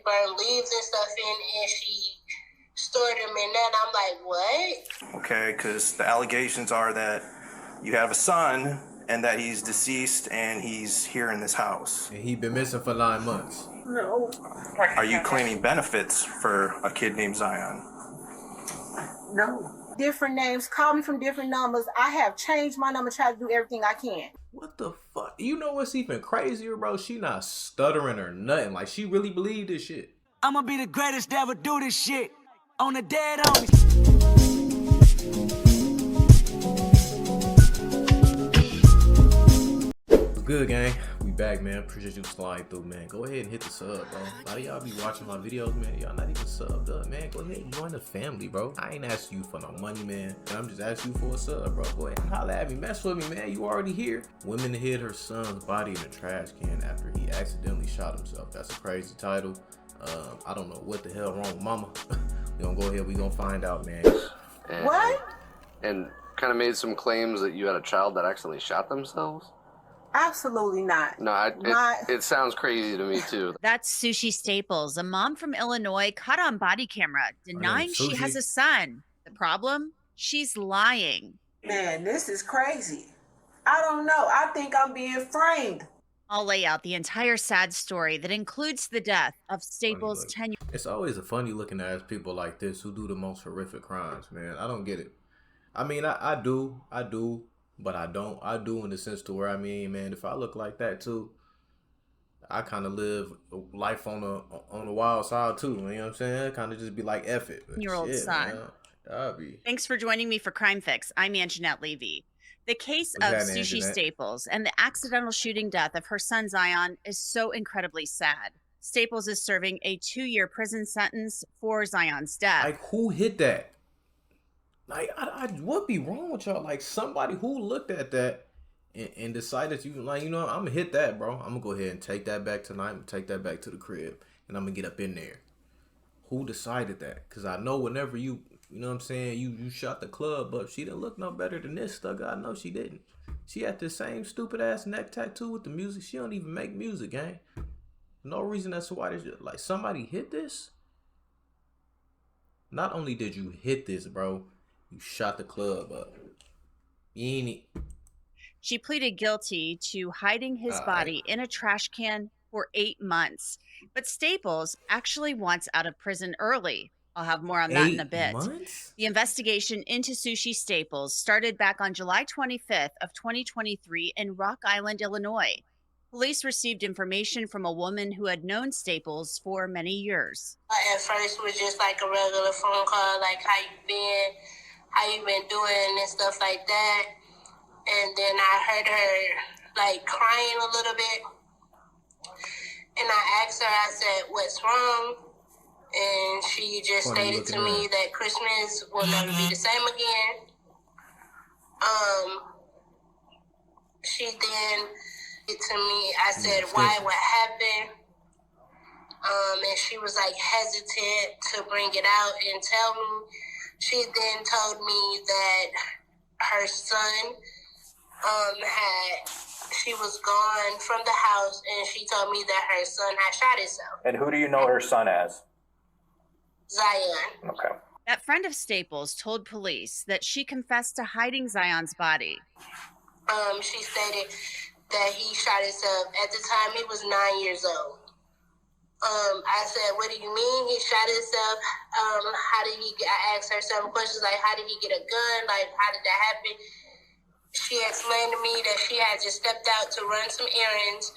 burned leaves and stuff in, and she stored them in that. I'm like, what? Okay, because the allegations are that you have a son and that he's deceased and he's here in this house. And he been missing for 9 months. No. Are you claiming benefits for a kid named Zion? No. Different names, call me from different numbers. I have changed my number, tried to do everything I can. What the fuck? You know what's even crazier, bro? She not stuttering or nothing. Like, she really believed this shit. I'ma be the greatest to ever do this shit. On the dead homies. Good, gang. We back, man. Appreciate you sliding through, man. Go ahead and hit the sub, bro. A lot of y'all be watching my videos, man. Y'all not even subbed up, man. Go ahead and join the family, bro. I ain't asking you for no money, man. And I'm just asking you for a sub, bro. Go ahead and holler at me. Mess with me, man. You already here. Woman hid her son's body in a trash can after he accidentally shot himself. That's a crazy title. I don't know what the hell wrong with mama. We gonna go ahead. We gonna find out, man. What? And kind of made some claims that you had a child that accidentally shot themselves? Absolutely not. No, it sounds crazy to me, too. That's Sushi Staples, a mom from Illinois caught on body camera denying she has a son. The problem? She's lying. Man, this is crazy. I don't know. I think I'm being framed. I'll lay out the entire sad story that includes the death of Staples' 10-year. It's always a funny looking ass people like this who do the most horrific crimes, man. I don't get it. I mean, I do, but I don't. I do in the sense to where, I mean, man, if I look like that too, I kind of live life on the wild side too. You know what I'm saying? Kind of just be like, F it. Year-old son. Thanks for joining me for Crime Fix. I'm Anjanette Levy. The case of Sushi Staples and the accidental shooting death of her son Zion is so incredibly sad. Staples is serving a 2-year prison sentence for Zion's death. Like, who hit that? Like, what be wrong with y'all? Like, somebody who looked at that and decided, you know, I'm gonna hit that, bro. I'm gonna go ahead and take that back tonight and take that back to the crib, and I'm gonna get up in there. Who decided that? Because I know whenever you know what I'm saying, you shot the club up, she didn't look no better than this, Thugger. I know she didn't. She had the same stupid ass neck tattoo with the music. She don't even make music, gang. No reason that's why this, like, somebody hit this. Not only did you hit this, bro, you shot the club up. You ain't it. She pleaded guilty to hiding his body in a trash can for 8 months. But Staples actually wants out of prison early. I'll have more on that in a bit. 8 months? The investigation into Sushi Staples started back on July 25th of 2023 in Rock Island, Illinois. Police received information from a woman who had known Staples for many years. At first, it was just like a regular phone call, like, how you been doing, and stuff like that. And then I heard her, like, crying a little bit. And I asked her, I said, what's wrong? And she just stated to me that Christmas will never be the same again. She then said to me, I said, why, what happened? And she was like hesitant to bring it out and tell me. She then told me that her son she was gone from the house, and she told me that her son had shot himself. And who do you know her son as? Zion. Okay. That friend of Staples told police that she confessed to hiding Zion's body. She stated that he shot himself. At the time, he was 9 years old. I said, what do you mean he shot himself? I asked her some questions like, how did he get a gun? Like, how did that happen? She explained to me that she had just stepped out to run some errands,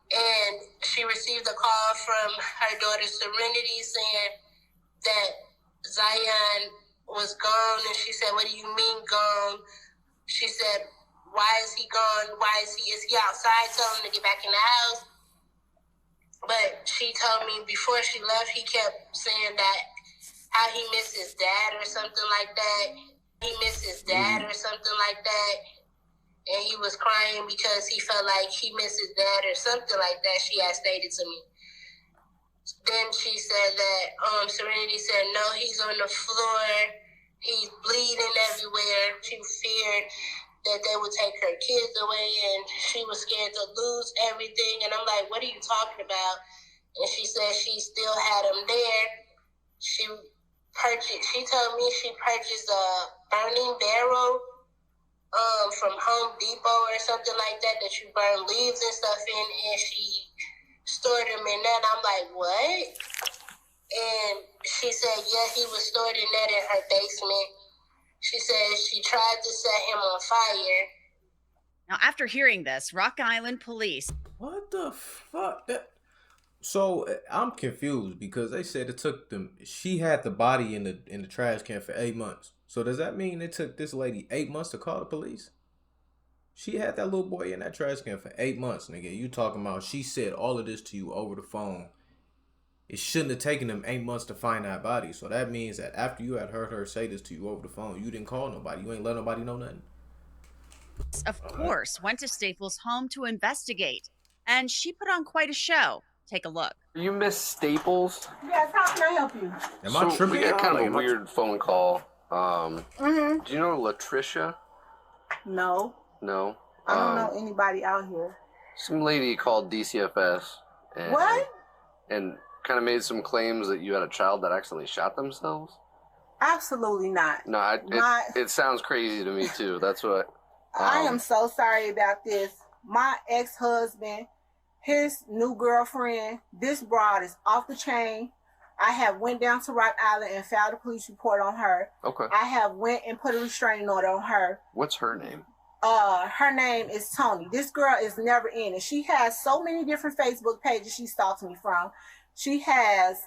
and she received a call from her daughter Serenity saying that Zion was gone. And she said, what do you mean gone? She said, why is he gone? Is he outside? Tell him to get back in the house. But she told me before she left, he kept saying that how he missed his dad or something like that. He missed his dad or something like that. And he was crying because he felt like he missed his dad or something like that, she had stated to me. Then she said that Serenity said, no, he's on the floor. He's bleeding everywhere. She feared that they would take her kids away, and she was scared to lose everything. And I'm like, what are you talking about? and she said she still had them there. She told me she purchased a burning barrel from Home Depot or something like that you burn leaves and stuff in, and she stored them in that. I'm like, what? And she said, yeah, he was stored in that in her basement. She said she tried to set him on fire. Now, after hearing this, Rock Island police. What the fuck? So I'm confused because they said it took them. She had the body in the trash can for 8 months. So does that mean it took this lady 8 months to call the police? She had that little boy in that trash can for 8 months, nigga. You talking about she said all of this to you over the phone. It shouldn't have taken them 8 months to find that body. So that means that after you had heard her say this to you over the phone, you didn't call nobody. You ain't let nobody know nothing. Of course, went to Staples' home to investigate. And she put on quite a show. Take a look. You miss Staples? Yes, how can I help you? Am I tripping? We got kind of a weird phone call. Do you know Latricia? No. No. I don't know anybody out here. Some lady called DCFS. And, What? And kind of made some claims that you had a child that accidentally shot themselves. Absolutely not. No, it sounds crazy to me too. That's what. I am so sorry about this. My ex-husband, his new girlfriend, this broad is off the chain. I have went down to Rock Island and filed a police report on her. Okay. I have went and put a restraining order on her. What's her name? Her name is Tony. This girl is never in it. She has so many different Facebook pages she stalks me from. She has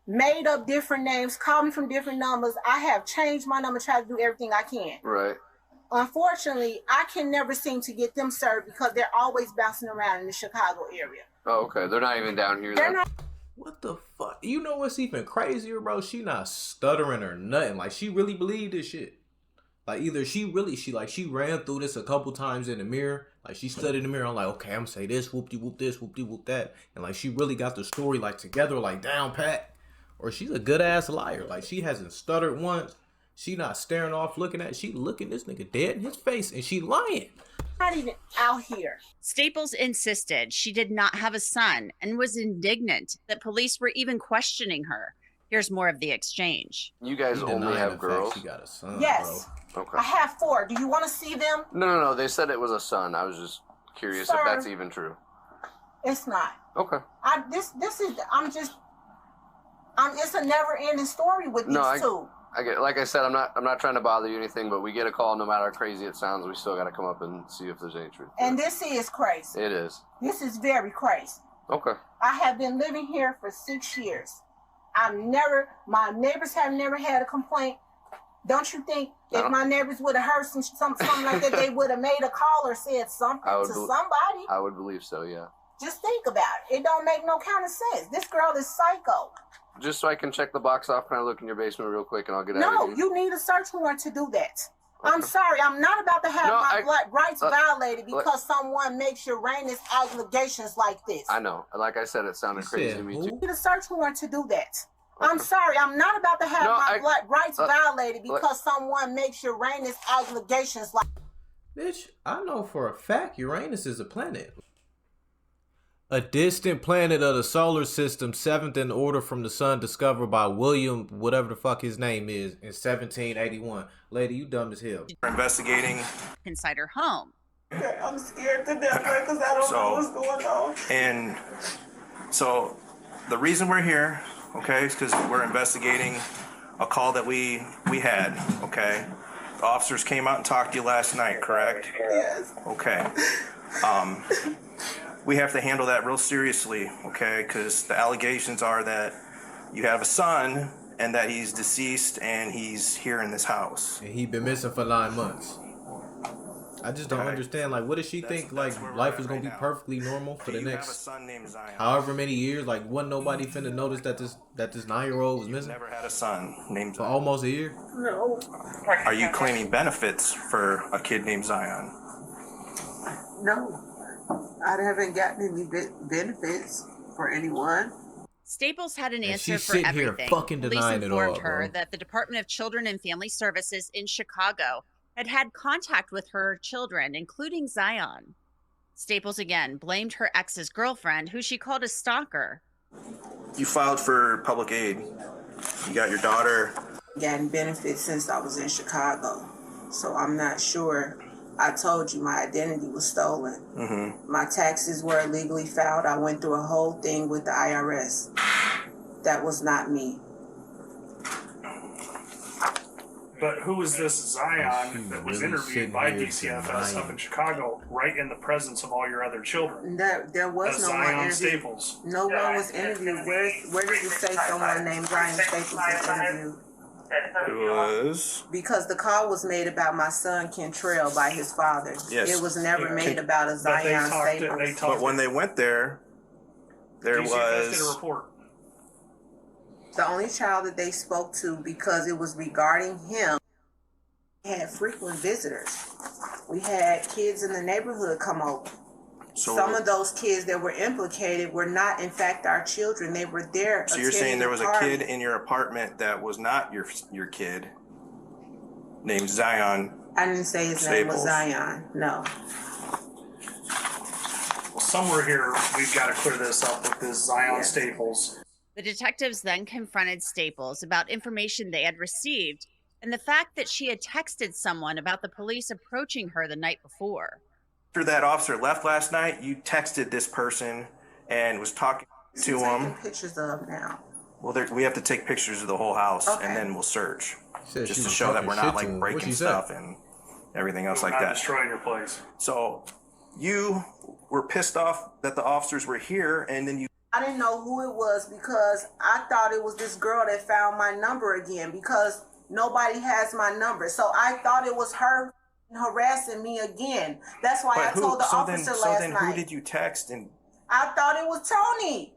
made up different names, called me from different numbers. I have changed my number, tried to do everything I can. Right. Unfortunately, I can never seem to get them served because they're always bouncing around in the Chicago area. Oh, okay. They're not even down here. They're not. What the fuck? You know what's even crazier, bro? She not stuttering or nothing. Like, she really believed this shit. Like, either she ran through this a couple times in the mirror. Like, she stood in the mirror. I'm like, okay, I'm gonna say this, whoop-de-whoop this, whoop-de-whoop that. And, like, she really got the story, like, together, like, down pat. Or she's a good-ass liar. Like, she hasn't stuttered once. She not staring off looking at. She looking this nigga dead in his face, and she lying. Not even out here. Staples insisted she did not have a son and was indignant that police were even questioning her. Here's more of the exchange. You guys only have girls? She got a son, Yes. Bro. Okay. I have 4. Do you want to see them? No. They said it was a son. I was just curious if that's even true. It's not. Okay. It's a never-ending story with these two. I get, like I said, I'm not trying to bother you or anything, but we get a call, no matter how crazy it sounds, we still got to come up and see if there's any truth. And this is crazy. It is. This is very crazy. Okay. I have been living here for 6 years. My neighbors have never had a complaint. Don't you think if my neighbors would have heard something like that, they would have made a call or said something to somebody? I would believe so, yeah. Just think about it. It don't make no kind of sense. This girl is psycho. Just so I can check the box off, can I look in your basement real quick and I'll get out of here? No, you need a search warrant to do that. Okay. I'm sorry. I'm not about to have my rights violated because someone makes Uranus allegations like this. I know. Like I said, it sounded crazy to me, too. You need a search warrant to do that. Okay. I'm sorry. I'm not about to have my rights violated because someone makes Uranus allegations like. Bitch, I know for a fact Uranus is a planet. A distant planet of the solar system, 7th in order from the sun, discovered by William, whatever the fuck his name is, in 1781. Lady, you dumb as hell. We're investigating Inside her home. Okay, I'm scared to death because I don't know what's going on. And so the reason we're here, okay, is because we're investigating a call that we had, okay? The officers came out and talked to you last night, correct? Yes. Okay. We have to handle that real seriously, okay? Because the allegations are that you have a son and that he's deceased and he's here in this house. And he been missing for 9 months. I just don't understand. Like, what does she think? Like, life is gonna be perfectly normal for the next however many years? Like, wasn't nobody finna notice that this 9-year-old was missing? Never had a son named for almost a year. No. Are you claiming benefits for a kid named Zion? No. I haven't gotten any benefits for anyone. Staples had an And answer she's for sitting here everything. fucking Police denying it all, informed her bro. that the Department of Children and Family Services in Chicago had contact with her children, including Zion. Staples again blamed her ex's girlfriend, who she called a stalker. You filed for public aid. You got your daughter. Gotten benefits since I was in Chicago, so I'm not sure. I told you my identity was stolen. Mm-hmm. My taxes were illegally filed. I went through a whole thing with the IRS. That was not me. But who was this Zion that was interviewed by DCFS up in Chicago, right in the presence of all your other children? There was no one interviewed. Staples. No one was interviewed. Where did you say someone named Zion Staples was interviewed? It was because the call was made about my son Kentrell by his father. Yes. It was never made about a Zion Staples. But when they went there DCFS did a report. The only child that they spoke to, because it was regarding him, had frequent visitors. We had kids in the neighborhood come over. So some of those kids that were implicated were not, in fact, our children. They were there. So you're saying there was a kid in your apartment that was not your kid, named Zion? I didn't say his name was Zion. No. Well, somewhere here we've got to clear this up with this Zion Staples. The detectives then confronted Staples about information they had received and the fact that she had texted someone about the police approaching her the night before. After that officer left last night, you texted this person and was talking to him. Pictures of now. Well, we have to take pictures of the whole house, and then we'll search, just to show that we're not like breaking stuff and everything else like that. Destroying your place. So you were pissed off that the officers were here, and then you. I didn't know who it was because I thought it was this girl that found my number again because nobody has my number. So I thought it was her harassing me again. That's why I told the officer last night. So then who did you text? And I thought it was Tony.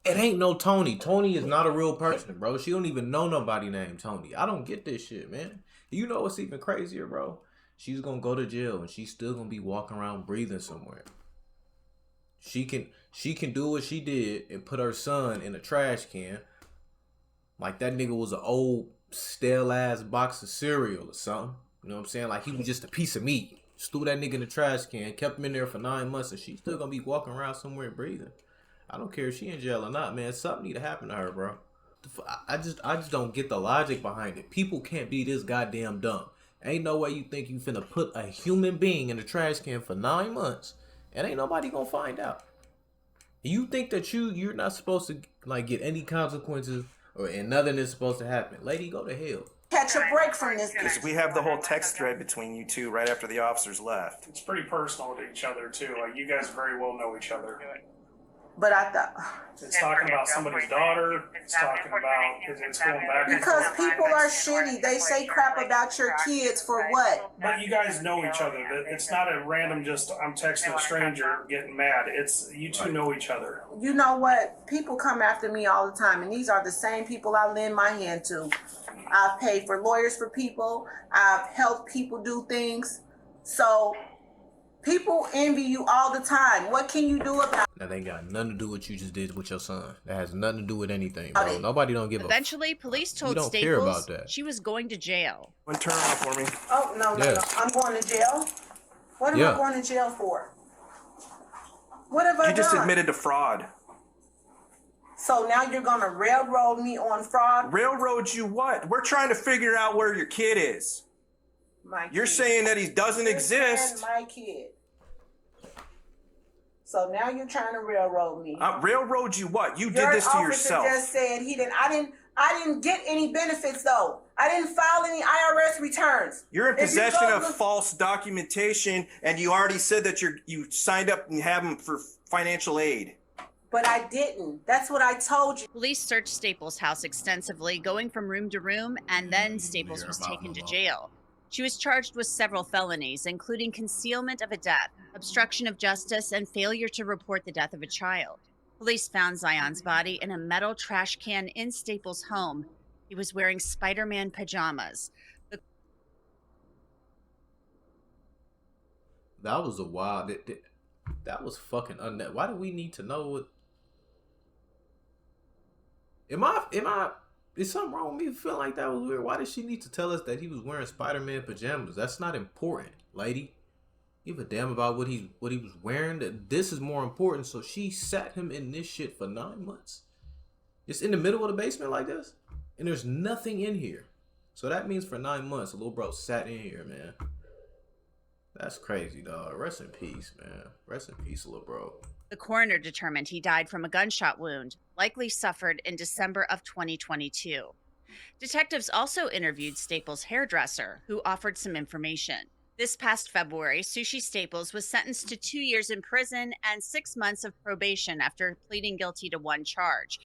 It ain't no Tony. Tony is not a real person, bro. She don't even know nobody named Tony. I don't get this shit, man. You know what's even crazier, bro? She's gonna go to jail and she's still gonna be walking around breathing somewhere. She can do what she did and put her son in a trash can like that nigga was an old stale ass box of cereal or something. You know what I'm saying? Like he was just a piece of meat. Just threw that nigga in the trash can, kept him in there for 9 months, and she's still gonna be walking around somewhere and breathing. I don't care if she in jail or not, man. Something need to happen to her, bro. I just don't get the logic behind it. People can't be this goddamn dumb. Ain't no way you think you finna put a human being in a trash can for 9 months and ain't nobody gonna find out. You think that you're not supposed to like get any consequences and nothing is supposed to happen. Lady, go to hell. Catch a break from this. We have the whole text thread between you two right after the officers left. It's pretty personal to each other too. Like you guys very well know each other. But I thought it's talking about somebody's daughter. It's talking about it's going back. Because people are shitty. They say crap about your kids for what? But you guys know each other. It's not a random just I'm texting a stranger getting mad. It's you two know each other. You know what? People come after me all the time, and these are the same people I lend my hand to. I've paid for lawyers for people. I've helped people do things. So people envy you all the time. What can you do about it? That ain't got nothing to do with what you just did with your son. That has nothing to do with anything, bro. Nobody don't give a Eventually, police told Staples she was going to jail. Turn around for me. Oh, no. I'm going to jail? What am I going to jail for? What have I done? You just admitted to fraud. So now you're going to railroad me on fraud? Railroad you what? We're trying to figure out where your kid is. You're saying that he doesn't exist. My kid. So now you're trying to railroad me. Railroad you what? You did this to yourself. Your officer just said he didn't. I didn't get any benefits though. I didn't file any IRS returns. You're in possession of false documentation, and you already said that you signed up and have them for financial aid. But I didn't. That's what I told you. Police searched Staples' house extensively, going from room to room, and then Staples was taken to jail. She was charged with several felonies, including concealment of a death, obstruction of justice, and failure to report the death of a child. Police found Zion's body in a metal trash can in Staples' home. He was wearing Spider-Man pajamas. That was a wild. That was fucking unnecessary. Why do we need to know what? Am I Is something wrong with me feeling like that was weird? Why did she need to tell us that he was wearing Spider-Man pajamas? That's not important, lady. Give a damn about what he was wearing. This is more important. So she sat him in this shit for 9 months. It's in the middle of the basement like this, and there's nothing in here. So that means for 9 months, a little bro sat in here, man. That's crazy, dog. Rest in peace, man. Rest in peace, little bro. The coroner determined he died from a gunshot wound, likely suffered in December of 2022. Detectives also interviewed Staples' hairdresser, who offered some information. This past February, Sushi Staples was sentenced to 2 years in prison and 6 months of probation after pleading guilty to one charge,